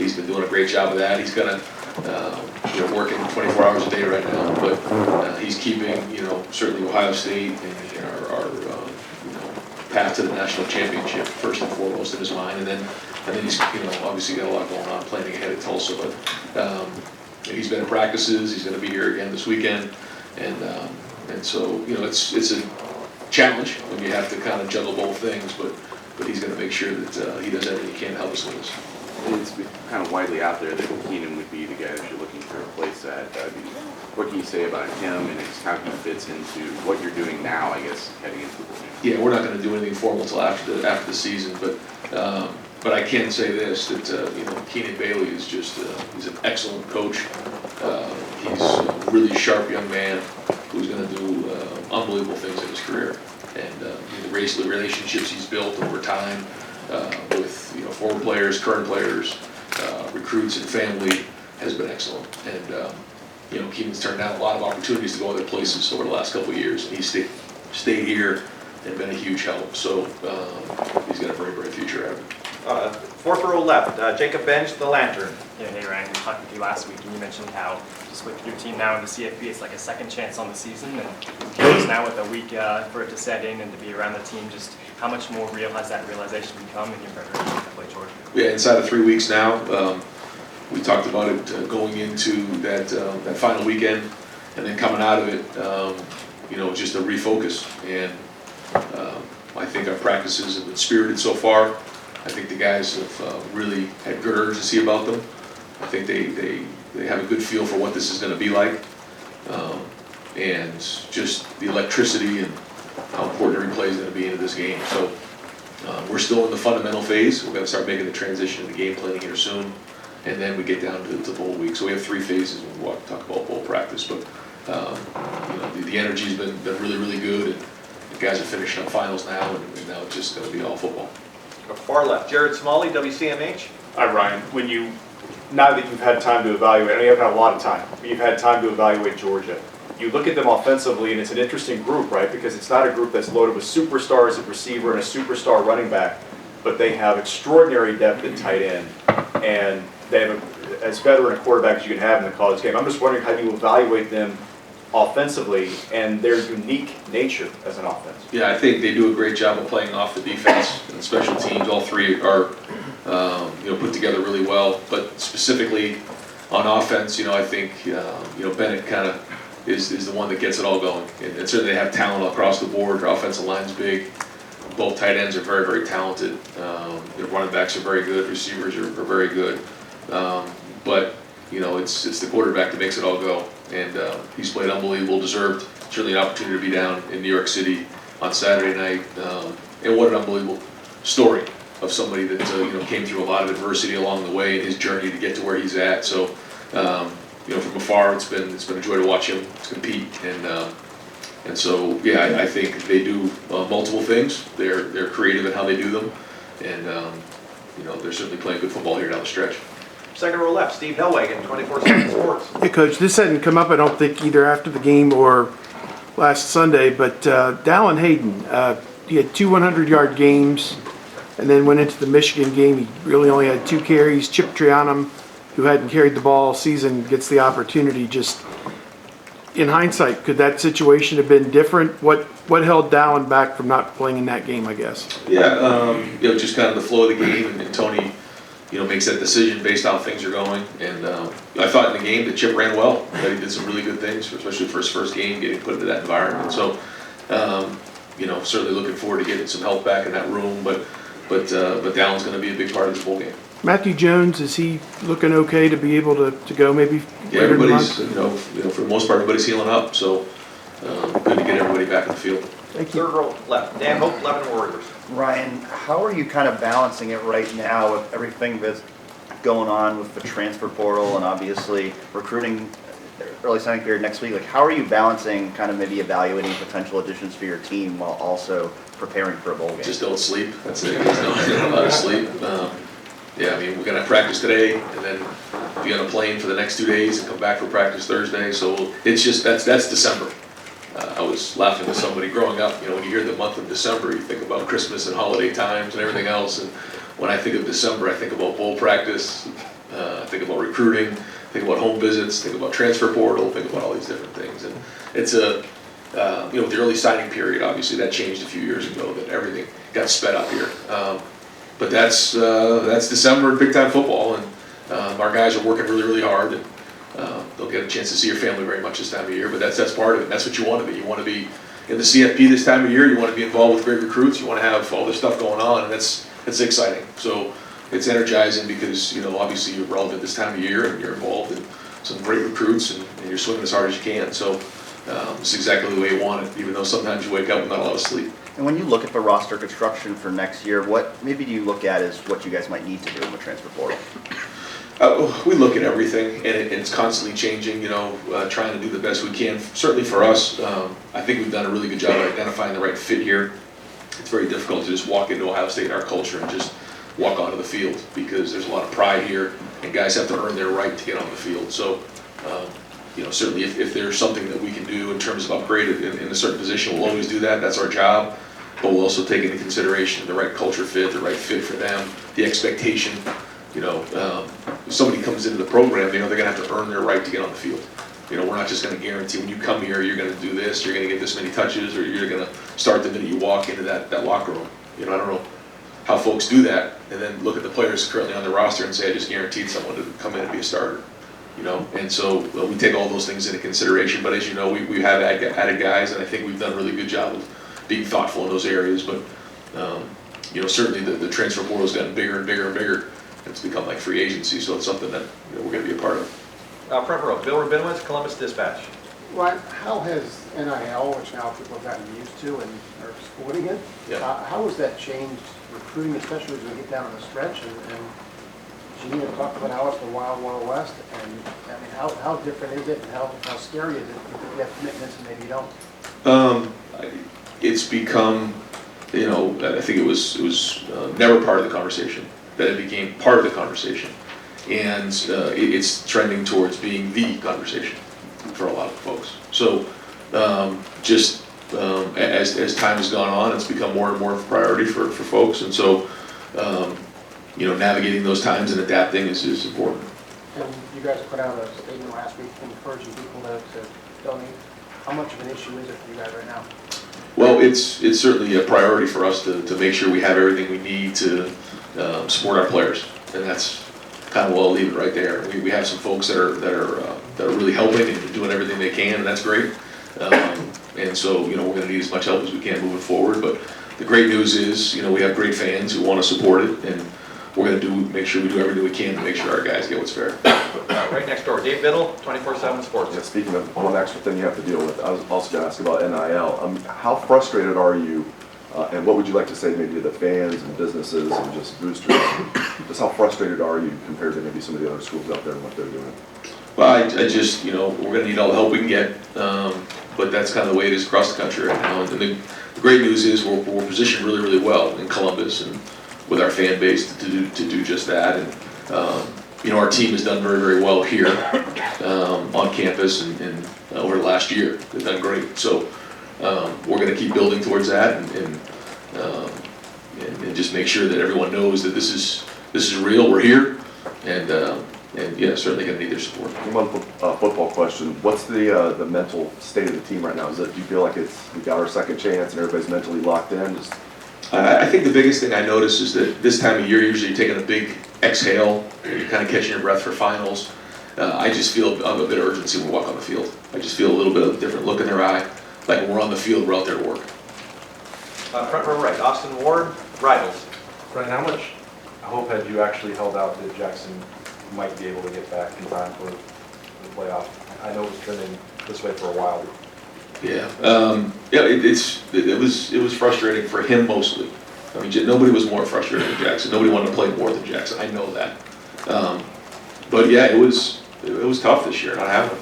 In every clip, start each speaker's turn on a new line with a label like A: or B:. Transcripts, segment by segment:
A: he's been doing a great job of that. He's gonna working 24 hours a day right now, but he's keeping certainly Ohio State and our path to the national championship first and foremost in his mind, and then he's obviously got a lot going on planning ahead at Tulsa, but he's been in practices. He's going to be here again this weekend, and so it's a challenge when you have to kind of juggle both things, but he's going to make sure that he does everything he can to help us with this.
B: It's kind of widely out there that Keenan would be the guy that you're looking to replace that. What can you say about him and just how he fits into what you're doing now, I guess, heading into the bowl game?
A: Yeah, we're not going to do anything formal until after the season, but I can say this, that Keenan Bailey is just he's an excellent coach. He's a really sharp young man who's going to do unbelievable things in his career, and the relationships he's built over time with former players, current players, recruits, and family has been excellent. And Keenan's turned down a lot of opportunities to go other places over the last couple of years, and he's stayed here and been a huge help. So he's got a very bright future ahead of him.
C: Fourth row left, Jacob Bench, the Lantern.
D: Yeah, hey Ryan, we talked with you last week and you mentioned how just with your team now in the CFB, it's like a second chance on the season, and curious now with a week for it to set in and to be around the team, just how much more real has that realization become in your preparation to play Georgia?
A: Yeah, inside of 3 weeks now. We talked about it going into that final weekend, and then coming out of it, just a refocus. And I think our practices have been spirited so far. I think the guys have really had good urgency about them. I think they have a good feel for what this is going to be like, and just the electricity and how important every play is going to be into this game. So we're still in the fundamental phase. We're going to start making the transition into game planning here soon, and then we get down to bowl week. So we have 3 phases when we talk about bowl practice. But the energy's been really, really good, and the guys are finishing up finals now, and now it's just going to be all football.
C: Far left, Jared Smalley, WCMH.
E: Hi, Ryan. Now that you've had time to evaluate, I know you haven't had a lot of time, but you've had time to evaluate Georgia. You look at them offensively, and it's an interesting group, right? Because it's not a group that's loaded with superstars at receiver and a superstar running back, but they have extraordinary depth at tight end, and they have as veteran a quarterback as you can have in the college game. I'm just wondering how you evaluate them offensively and their unique nature as an offense.
A: Yeah, I think they do a great job of playing off the defense and special teams. All 3 are put together really well. But specifically on offense, I think Bennett kind of is the one that gets it all going. And certainly they have talent across the board. Their offensive line's big. Both tight ends are very, very talented. Their running backs are very good. Receivers are very good. But it's the quarterback that makes it all go. And he's played unbelievable, deserved certainly an opportunity to be down in New York City on Saturday night. And what an unbelievable story of somebody that came through a lot of adversity along the way in his journey to get to where he's at. So from afar, it's been a joy to watch him compete. And so yeah, I think they do multiple things. They're creative in how they do them, and they're certainly playing good football here down the stretch.
C: Second row left, Steve Hellwagen, 24/7 Sports.
F: Hey, Coach, this hadn't come up, I don't think, either after the game or last Sunday, but Dallin Hayden, he had 2 100-yard games, and then went into the Michigan game. He really only had 2 carries. Chip Trianum, who hadn't carried the ball all season, gets the opportunity. Just in hindsight, could that situation have been different? What held Dallin back from not playing in that game, I guess?
A: Yeah, just kind of the flow of the game, and Tony makes that decision based on how things are going. And I thought in the game that Chip ran well. He did some really good things, especially for his first game, getting put into that environment. So, certainly looking forward to getting some help back in that room. But Dallin's going to be a big part of this bowl game.
F: Matthew Jones, is he looking okay to be able to go maybe?
A: Yeah, everybody's for the most part, everybody's healing up. So good to get everybody back in the field.
F: Thank you.
C: Third row left, Dan Hope, Lebanon Warriors.
G: Ryan, how are you kind of balancing it right now with everything that's going on with the transfer portal and obviously recruiting early signing period next week? Like, how are you balancing kind of maybe evaluating potential additions for your team while also preparing for a bowl game?
A: Just don't sleep. That's it. Don't let us sleep. Yeah, I mean, we're gonna practice today and then be on a plane for the next 2 days and come back for practice Thursday. So it's just that's December. I was laughing with somebody growing up. When you hear the month of December, you think about Christmas and holiday times and everything else. And when I think of December, I think about bowl practice, think about recruiting, think about home visits, think about transfer portal, think about all these different things. And it's a, with the early signing period, obviously that changed a few years ago, that everything got sped up here. But that's December in big time football, and our guys are working really, really hard, and they'll get a chance to see your family very much this time of year, but that's part of it. That's what you want to be. You want to be in the CFP this time of year, you want to be involved with great recruits, you want to have all this stuff going on, and it's exciting. So it's energizing because, obviously you're relevant this time of year and you're involved in some great recruits and you're swinging as hard as you can. So it's exactly the way you want it, even though sometimes you wake up with not a lot of sleep.
G: And when you look at the roster construction for next year, what maybe do you look at as what you guys might need to do in the transfer portal?
A: We look at everything, and it's constantly changing, trying to do the best we can. Certainly for us, I think we've done a really good job of identifying the right fit here. It's very difficult to just walk into Ohio State and our culture and just walk onto the field, because there's a lot of pride here, and guys have to earn their right to get on the field. So, certainly if there's something that we can do in terms of upgrade in a certain position, we'll always do that. That's our job. But we'll also take into consideration the right culture fit, the right fit for them, the expectation. If somebody comes into the program, they're going to have to earn their right to get on the field. We're not just going to guarantee when you come here, you're going to do this, you're going to get this many touches, or you're going to start the minute you walk into that locker room. I don't know how folks do that, and then look at the players currently on the roster and say, I just guaranteed someone to come in and be a starter. And so we take all those things into consideration. But as you know, we have added guys, and I think we've done a really good job of being thoughtful in those areas. But certainly the transfer portal has gotten bigger and bigger and bigger. It's become like free agency, so it's something that we're going to be a part of.
C: Front row, Bill Rabinowitz, Columbus Dispatch.
H: Ryan, how has NIL, which now people have gotten used to and are supporting it, how has that changed recruiting, especially as we get down on the stretch? And Gene had talked about how it's the Wild Wild West, and I mean, how different is it, and how scary is it if you have commitments and maybe you don't?
A: It's become, I think it was never part of the conversation. That it became part of the conversation, and it's trending towards being the conversation for a lot of folks. So as time has gone on, it's become more and more of a priority for folks, and so navigating those times and adapting is important.
H: And you guys put out a statement last week encouraging people to donate. How much of an issue is it for you guys right now?
A: Well, it's certainly a priority for us to make sure we have everything we need to support our players, and that's kind of, I'll leave it right there. We have some folks that are really helping and doing everything they can, and that's great. And so we're going to need as much help as we can moving forward. But the great news is we have great fans who want to support it, and we're going to make sure we do everything we can to make sure our guys get what's fair.
C: Right next door, Dave Biddle, 24/7 Sports.
I: Yeah, speaking of one extra thing you have to deal with, I was also going to ask about NIL. How frustrated are you, and what would you like to say maybe to the fans and businesses and just boosters? Just how frustrated are you compared to maybe some of the other schools out there and what they're doing?
A: Well, I just, we're going to need all the help we can get, but that's kind of the way it is across the country right now. And the great news is we're positioned really, really well in Columbus and with our fan base to do just that. And our team has done very, very well here on campus and over the last year. They've done great. So we're going to keep building towards that and just make sure that everyone knows that this is real. We're here, and yeah, certainly going to need their support.
I: One football question: what's the mental state of the team right now? Do you feel like we got our second chance and everybody's mentally locked in?
A: I think the biggest thing I notice is that this time of year, usually you're taking a big exhale, and you're kind of catching your breath for finals. I just feel a bit of urgency when we walk on the field. I just feel a little bit of a different look in their eye. Like when we're on the field, we're out there to work.
C: Front row right, Austin Ward, Rivals.
J: Brian, how much hope had you actually held out that Jackson might be able to get back in time for the playoff? I know it's been this way for a while.
A: Yeah, it was frustrating for him mostly. I mean, nobody was more frustrated than Jackson. Nobody wanted to play more than Jackson. I know that. But yeah, it was tough this year not having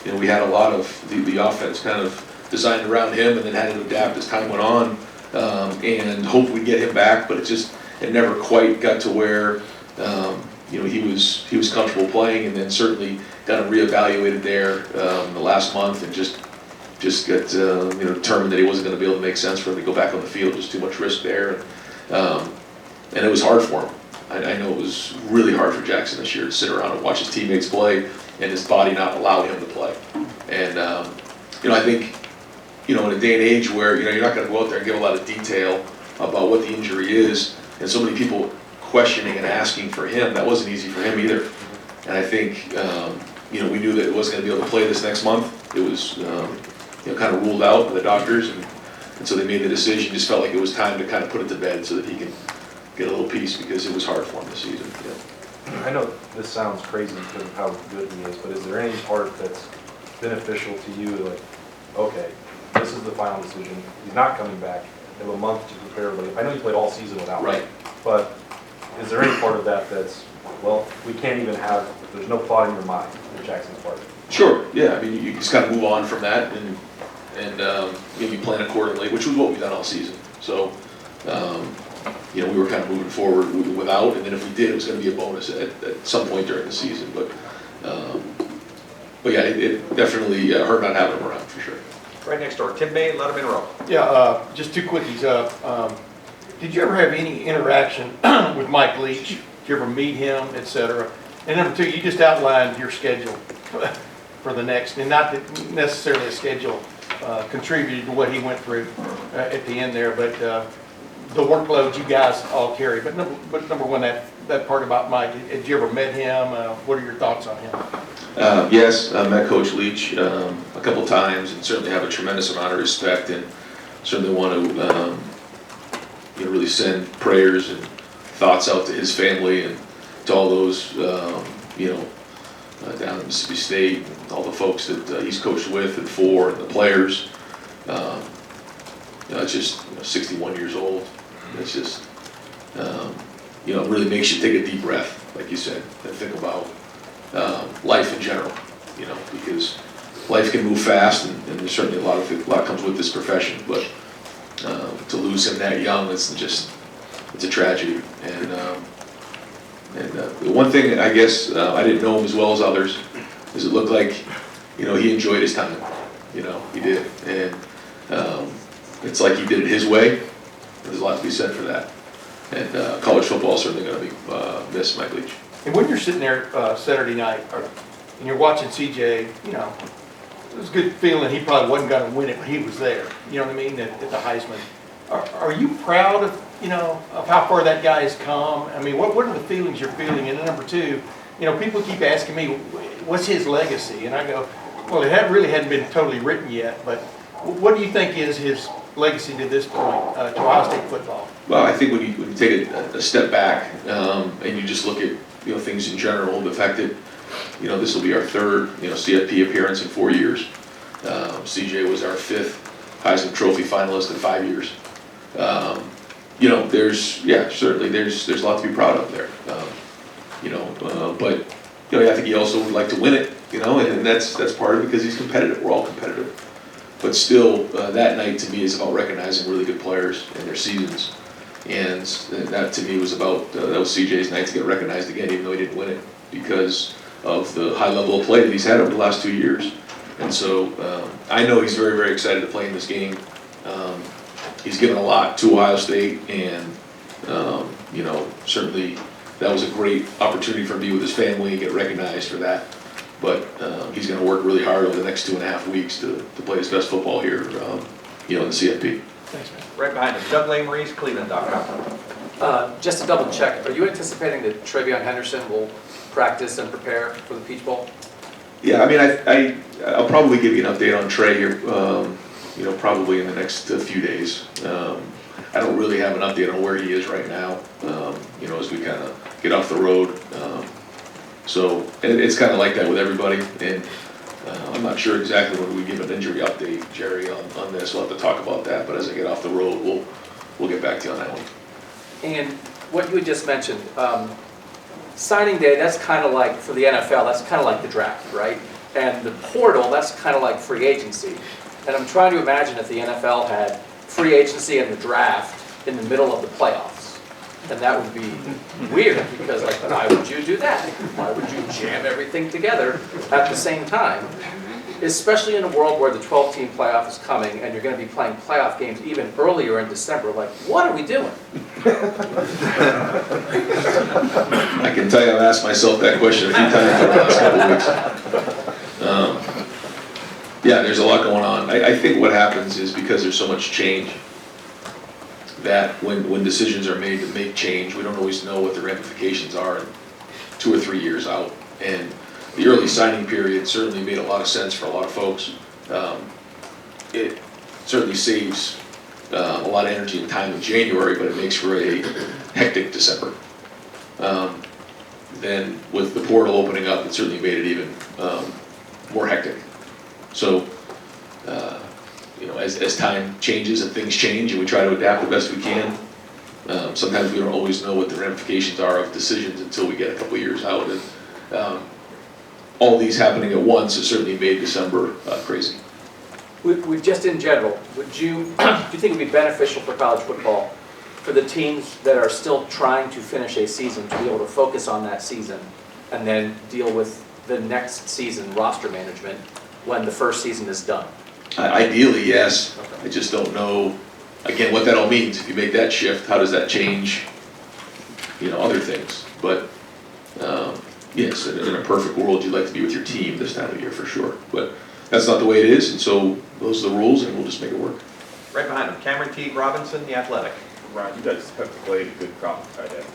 A: him. We had a lot of the offense kind of designed around him, and then had to adapt as time went on, and hope we'd get him back. But it never quite got to where he was comfortable playing, and then certainly got him reevaluated there the last month, and just got determined that he wasn't going to be able to make sense for him to go back on the field. Just too much risk there, and it was hard for him. I know it was really hard for Jackson this year to sit around and watch his teammates play and his body not allow him to play. And, I think, in a day and age where, you're not going to go out there and give a lot of detail about what the injury is, and so many people questioning and asking for him, that wasn't easy for him either. And I think, we knew that it wasn't going to be able to play this next month. It was, kind of ruled out by the doctors, and so they made the decision. Just felt like it was time to kind of put it to bed so that he can get a little peace, because it was hard for him this season.
J: I know this sounds crazy because of how good he is, but is there any part that's beneficial to you, like, okay, this is the final decision, he's not coming back, they have a month to prepare, but I know you played all season without him.
A: Right.
J: But is there any part of that that's, well, we can't even have, there's no thought in your mind that Jackson's part of it?
A: Sure, yeah, I mean, you just kind of move on from that and maybe plan accordingly, which was what we've done all season. So, we were kind of moving forward without, and then if we did, it was going to be a bonus at some point during the season. But yeah, it definitely hurt not having him around for sure.
C: Right next door, Tim May, let him in a row.
K: Yeah, just two quickies. Did you ever have any interaction with Mike Leach? Did you ever meet him, et cetera? And number two, you just outlined your schedule for the next, and not that necessarily a schedule contributed to what he went through at the end there, but the workload you guys all carry. But number one, that part about Mike, had you ever met him? What are your thoughts on him?
A: Yes, I met Coach Leach a couple times, and certainly have a tremendous amount of respect, and certainly want to really send prayers and thoughts out to his family and to all those down in Mississippi State, and all the folks that he's coached with and for, and the players. It's just 61 years old. It's just it really makes you take a deep breath, like you said, and think about life in general, because life can move fast, and there's certainly a lot comes with this profession, but to lose him that young, it's a tragedy. And the one thing, I guess, I didn't know him as well as others, is it looked like, he enjoyed his time. He did. And it's like he did it his way. There's a lot to be said for that. And college football is certainly going to be missed, Mike Leach.
K: And when you're sitting there Saturday night, and you're watching CJ, it was a good feeling he probably wasn't going to win it, but he was there. You know what I mean? At the Heisman. Are you proud of of how far that guy has come? I mean, what are the feelings you're feeling? And then number two, people keep asking me, what's his legacy? And I go, well, it really hadn't been totally written yet, but what do you think is his legacy to this point to Ohio State football?
A: Well, I think when you take a step back and you just look at things in general, the fact that this will be our third CFP appearance in 4 years. CJ was our fifth Heisman Trophy finalist in 5 years. Certainly there's a lot to be proud of there. But I think he also would like to win it. And that's part of it because he's competitive. We're all competitive. But still, that night to me is about recognizing really good players and their seasons. And that to me was about, that was CJ's night to get recognized again, even though he didn't win it, because of the high level of play that he's had over the last 2 years. And so I know he's very, very excited to play in this game. He's given a lot to Ohio State, and certainly that was a great opportunity for him to be with his family and get recognized for that. But he's going to work really hard over the next 2.5 weeks to play his best football here, in the CFP.
K: Thanks, man.
C: Right behind him, Doug Lesmerises, Cleveland.com.
L: Just to double check, are you anticipating that Travion Henderson will practice and prepare for the Peach Bowl?
A: Yeah, I mean, I'll probably give you an update on Trey here, probably in the next few days. I don't really have an update on where he is right now, as we kind of get off the road. So it's kind of like that with everybody, and I'm not sure exactly when we give an injury update, Jerry, on this. We'll have to talk about that, but as I get off the road, we'll get back to you on that one.
L: And what you had just mentioned, signing day, that's kind of like, for the NFL, that's kind of like the draft, right? And the portal, that's kind of like free agency. And I'm trying to imagine if the NFL had free agency and the draft in the middle of the playoffs. And that would be weird, because why would you do that? Why would you jam everything together at the same time? especially in a world where the 12-team playoff is coming and you're going to be playing playoff games even earlier in December, like, what are we doing?
A: I can tell you I've asked myself that question a few times over the last couple of weeks. Yeah, there's a lot going on. I think what happens is because there's so much change that when decisions are made to make change, we don't always know what the ramifications are 2 or 3 years out. And the early signing period certainly made a lot of sense for a lot of folks. It certainly saves a lot of energy and time in January, but it makes for a hectic December. Then with the portal opening up, it certainly made it even more hectic. So, as time changes and things change and we try to adapt the best we can, sometimes we don't always know what the ramifications are of decisions until we get a couple years out. And all these happening at once has certainly made December crazy.
L: Just in general, do you think it would be beneficial for college football for the teams that are still trying to finish a season to be able to focus on that season and then deal with the next season roster management when the first season is done?
A: Ideally, yes. I just don't know, again, what that all means. If you make that shift, how does that change, other things? But yes, in a perfect world, you'd like to be with your team this time of year for sure. But that's not the way it is, and so those are the rules, and we'll just make it work.
C: Right behind him, Cameron Teague Robinson, The Athletic.
M: Ryan, you guys have played a good crop of tight ends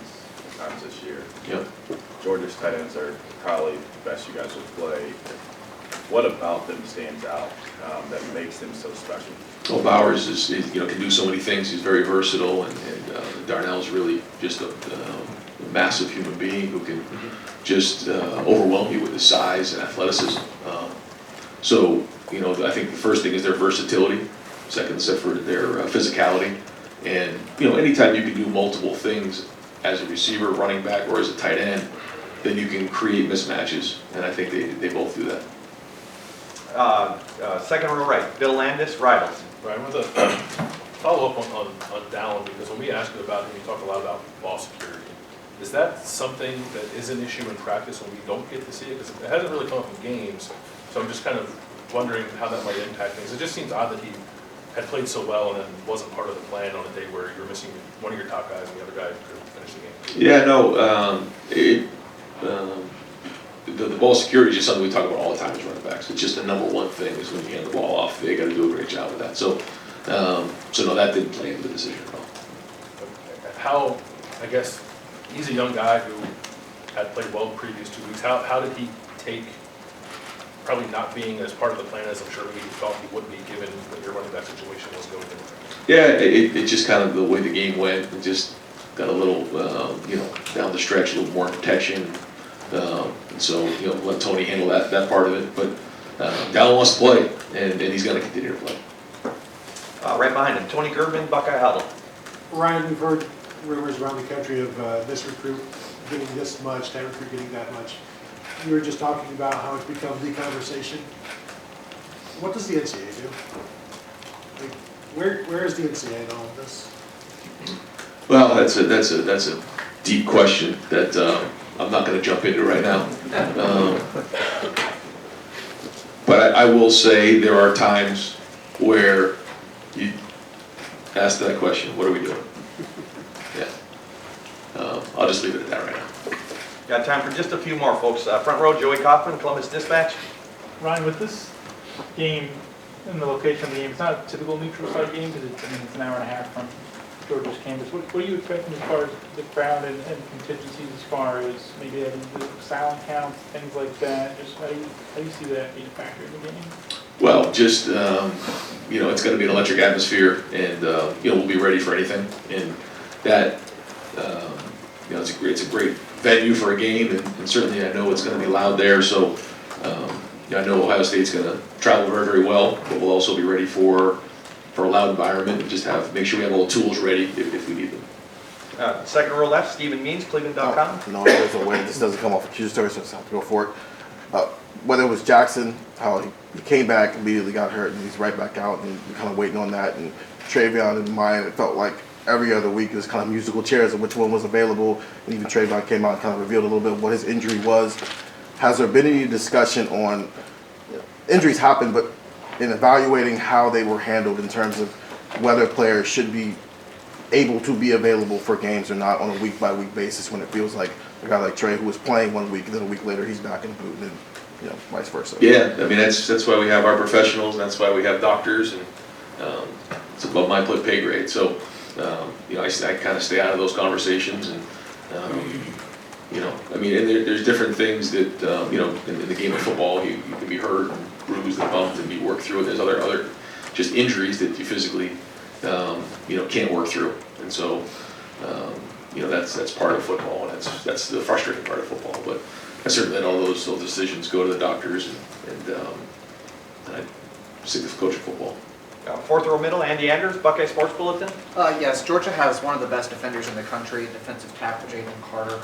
M: at times this year.
A: Yep.
M: Georgia's tight ends are probably the best you guys will play. What about them stands out that makes them so special?
A: Well, Bowers is can do so many things. He's very versatile, and Darnell's really just a massive human being who can just overwhelm you with his size and athleticism. So I think the first thing is their versatility. Second is for their physicality. And anytime you can do multiple things as a receiver, running back, or as a tight end, then you can create mismatches. And I think they both do that.
C: Second row right, Bill Landis, Rivals.
N: Right, I want to follow up on Dallin, because when we ask you about him, you talk a lot about ball security. Is that something that is an issue in practice when we don't get to see it? Because it hasn't really come up in games, so I'm just kind of wondering how that might impact things. It just seems odd that he had played so well and then wasn't part of the plan on a day where you're missing one of your top guys and the other guy could finish the game.
A: Yeah, no, the ball security is just something we talk about all the time as running backs. It's just the number one thing is when you hand the ball off, they got to do a great job with that. So no, that didn't play into the decision at all.
N: How, I guess, he's a young guy who had played well the previous 2 weeks. How did he take probably not being as part of the plan as I'm sure we thought he would be, given what your running back situation was going in?
A: Yeah, it just kind of the way the game went, it just got a little, down the stretch, a little more protection. And so, let Tony handle that part of it. But Dallin wants to play, and he's going to continue to play.
C: Right behind him, Tony Gerben, Buckeye Huddle.
O: Ryan, we've heard rumors around the country of this recruit getting this much, that recruit getting that much. You were just talking about how it's become the conversation. What does the NCAA do? Like, where is the NCAA in all of this?
A: Well, that's a deep question that I'm not going to jump into right now. But I will say there are times where you ask that question, what are we doing? Yeah. I'll just leave it at that right now.
C: Got time for just a few more, folks. Front row, Joey Kaufman, Columbus Dispatch.
P: Ryan, with this game and the location of the game, it's not a typical neutral site game because it's an hour and a half from Georgia's campus. What are you expecting as far as the crowd and contingencies, as far as maybe having the silent counts, things like that? Just how do you see that being a factor in the game?
A: Well, just it's going to be an electric atmosphere, and we'll be ready for anything. And that it's a great venue for a game, and certainly I know it's going to be loud there. So I know Ohio State's going to travel very, very well, but we'll also be ready for a loud environment and just make sure we have all the tools ready if we need them.
C: Second row left, Stephen Means, Cleveland.com.
Q: No, there's a way this doesn't come off accusatory, so I have to go for it. Whether it was Jackson, how he came back, immediately got hurt, and he's right back out, and you're kind of waiting on that. And Travion and mine, it felt like every other week it was kind of musical chairs of which one was available. And even Travion came out and kind of revealed a little bit of what his injury was. Has there been any discussion on injuries happen, but in evaluating how they were handled in terms of whether players should be able to be available for games or not on a week-by-week basis when it feels like a guy like Trey who was playing 1 week and then a week later he's back in the boot and vice versa.
A: Yeah, I mean, that's why we have our professionals, and that's why we have doctors, and it's above my pay grade. So, I kind of stay out of those conversations, and, I mean, and there's different things that, in the game of football, you can be hurt and bruised and bumped and you work through, and there's other just injuries that you physically, can't work through. And so, that's part of football, and that's the frustrating part of football. But I certainly let all those decisions go to the doctors, and I stick with coaching football.
C: Fourth row middle, Andy Anders, Buckeye Sports Bulletin.
R: Yes, Georgia has one of the best defenders in the country, defensive tackle Jalen Carter.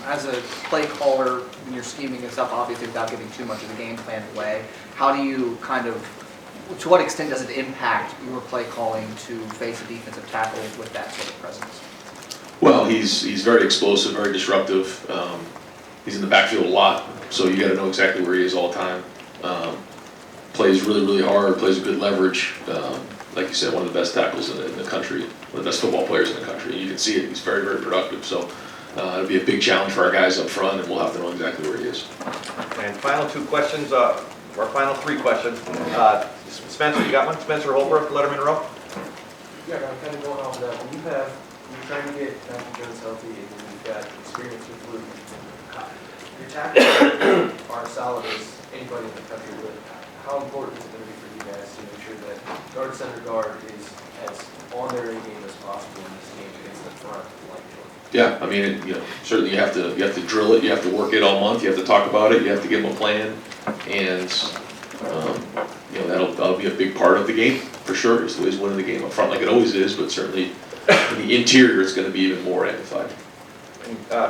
R: As a play caller, when you're scheming this up, obviously without giving too much of the game plan away, how do you to what extent does it impact your play calling to face a defensive tackle with that sort of presence?
A: Well, he's very explosive, very disruptive. He's in the backfield a lot, so you got to know exactly where he is all the time. Plays really, really hard, plays with good leverage. Like you said, one of the best tackles in the country, one of the best football players in the country. You can see it, he's very, very productive. So it'll be a big challenge for our guys up front, and we'll have to know exactly where he is.
C: And final two questions, our final three questions. Spencer, you got one? Spencer Holbrook, Letterman Row.
S: Yeah, I'm kind of going off of that. When you're trying to get Matthew Jones healthy and you've got experience with Luke, your tackles aren't solid as anybody in the country would. How important is it going to be for you guys to make sure that guard center guard is as on their A game as possible in this game against the front like Georgia?
A: Yeah, I mean, certainly you have to drill it, you have to work it all month, you have to talk about it, you have to give them a plan, and that'll be a big part of the game for sure. Is winning the game up front like it always is, but certainly in the interior it's going to be even more amplified.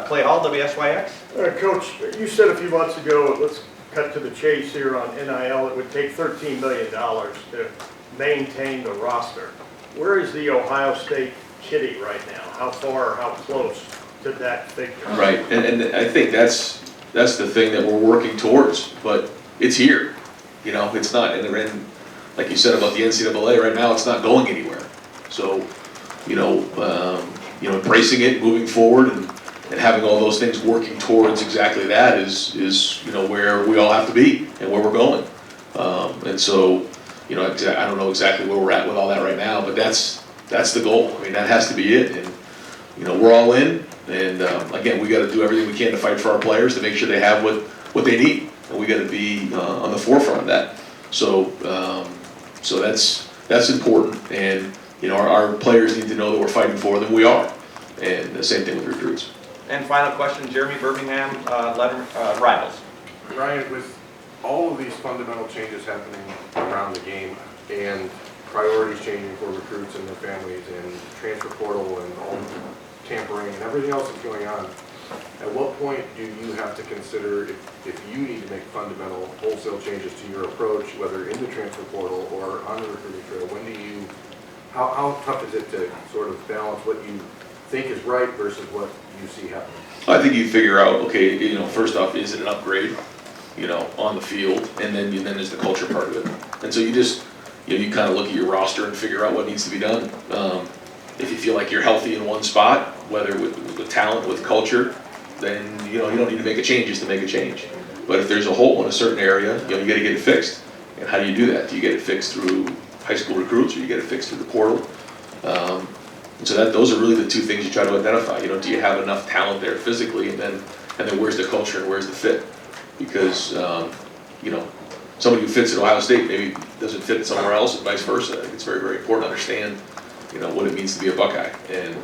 C: Clay Hall, WSYX.
T: Coach, you said a few months ago, let's cut to the chase here on NIL, it would take $13 million to maintain the roster. Where is the Ohio State kitty right now? How far or how close to that figure?
A: Right, and I think that's the thing that we're working towards, but it's here. It's not, and like you said about the NCAA right now, it's not going anywhere. So, embracing it, moving forward, and having all those things working towards exactly that is where we all have to be and where we're going. And so, I don't know exactly where we're at with all that right now, but that's the goal. I mean, that has to be it. And we're all in. And again, we got to do everything we can to fight for our players to make sure they have what they need, and we got to be on the forefront of that. So that's important. And our players need to know that we're fighting for them. We are. And the same thing with recruits.
C: And final question, Jeremy Birmingham, Rivals.
U: Ryan, with all of these fundamental changes happening around the game and priorities changing for recruits and their families and transfer portal and all the tampering and everything else that's going on, at what point do you have to consider if you need to make fundamental wholesale changes to your approach, whether in the transfer portal or on the recruiting trail? How tough is it to sort of balance what you think is right versus what you see happening?
A: I think you figure out, okay, first off, is it an upgrade, on the field, and then there's the culture part of it. And so you just, you kind of look at your roster and figure out what needs to be done. If you feel like you're healthy in one spot, whether with talent, with culture, then you don't need to make a change just to make a change. But if there's a hole in a certain area, you got to get it fixed. And how do you do that? Do you get it fixed through high school recruits, or you get it fixed through the portal? And so those are really the two things you try to identify. Do you have enough talent there physically, and then where's the culture and where's the fit? Because somebody who fits at Ohio State maybe doesn't fit somewhere else, and vice versa. I think it's very, very important to understand what it means to be a Buckeye, and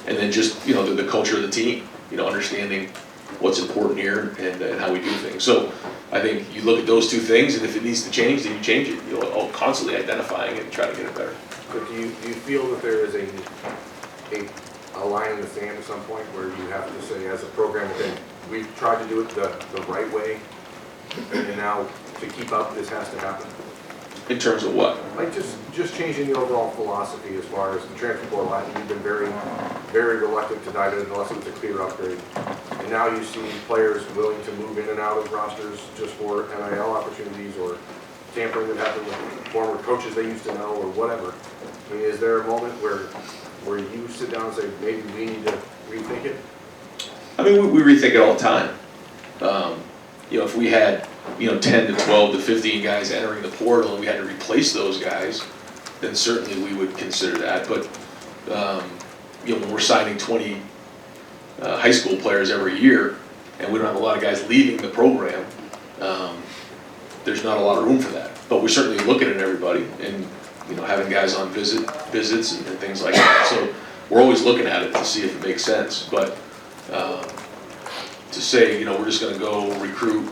A: then just the culture of the team. Understanding what's important here and how we do things. So I think you look at those two things, and if it needs to change, then you change it. Constantly identifying it and try to get it better.
U: But do you feel that there is a line in the sand at some point where you have to say, as a program, okay, we've tried to do it the right way, and now to keep up, this has to happen?
A: In terms of what?
U: Like just changing the overall philosophy as far as the transfer portal. I think you've been very, very reluctant to dive in unless it was a clear upgrade. and now you see players willing to move in and out of rosters just for NIL opportunities or tampering that happened with former coaches they used to know or whatever. I mean, is there a moment where you sit down and say, maybe we need to rethink it?
A: I mean, we rethink it all the time. If we had, 10 to 12 to 15 guys entering the portal and we had to replace those guys, then certainly we would consider that. But, when we're signing 20 high school players every year and we don't have a lot of guys leaving the program, there's not a lot of room for that. But we're certainly looking at everybody and, having guys on visits and things like that. So we're always looking at it to see if it makes sense. But to say, we're just going to go recruit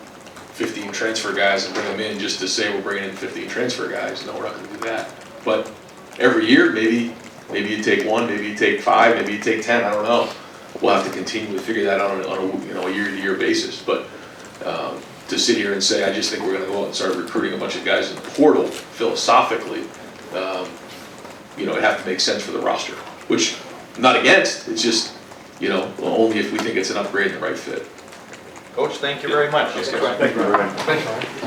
A: 15 transfer guys and bring them in just to say we're bringing in 15 transfer guys, no, we're not going to do that. But every year, maybe you take one, maybe you take 5, maybe you take 10, I don't know. We'll have to continue to figure that out on a year-to-year basis. But to sit here and say, I just think we're going to go out and start recruiting a bunch of guys in the portal, philosophically, it'd have to make sense for the roster, which I'm not against. It's just, only if we think it's an upgrade and the right fit.
C: Coach, thank you very much.
A: Thank you.
C: Thank you very much.